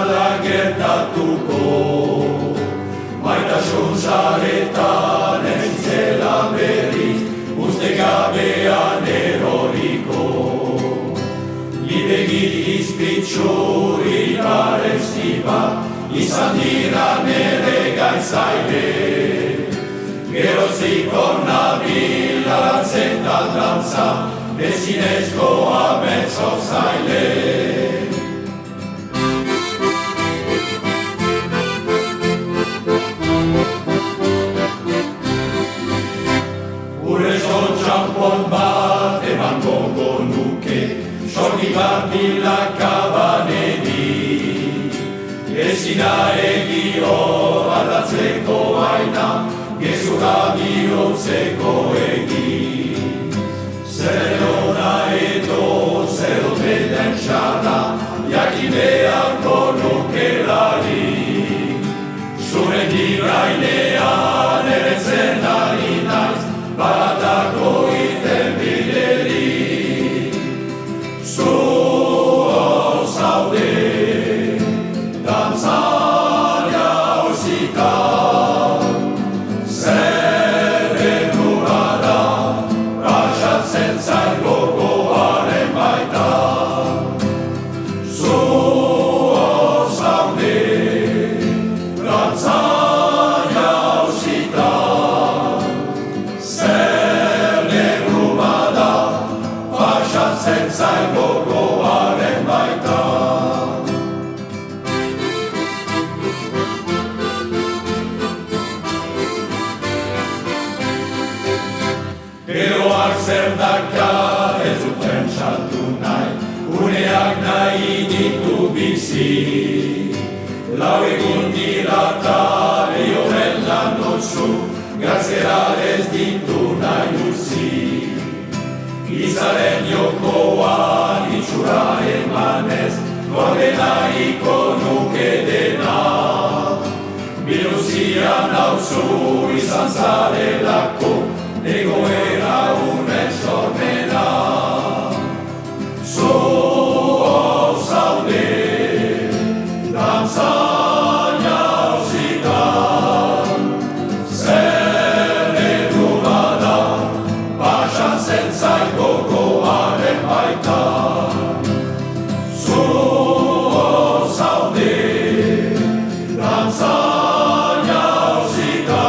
da gertatuko. Maitasun saretan ezintzela berriz, uste gabean eroriko. Libegi izpitzu ibaren ziba, izan dira nere gaitzaile. Geroziko nabila latzen dantza, ezinezko ametzo zaile. Txampon bat eman gogo nuke, sorgi bat bilakabanedi. Ezina egio aldatzeko aina, gezurra bihurtzeko egi. Zer ona edo, zer den txarra, jakin beharko nukelari. Zure dirainean eretzen ari naiz, baratako iten biderik. Zu hor zaude, dantzan jauzita, zer errua da, pasatzen zain gogoaren baita. Zu hor zaude, dantzan jauzita, pasatzen zain gogoaren baita. Geroak zer dakar ez dut pentsatu nahi, uneak nahi ditu bizi. Lau egun dira eta lehioren lan dutzu, gazera ez ditu nahi utzi. Izaren jokoan itxura emanez, gordena iko nuke dena. Biluzian hauzu izan zarelako, egoera unen sormena. Zu hor zaude, dantzan jauzita, zer errua da, pasatzen zain gogoaren baita. Zu hor zaude, dantzan jauzita,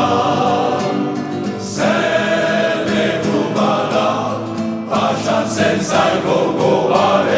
zer errua da, pasatzen zain gogoaren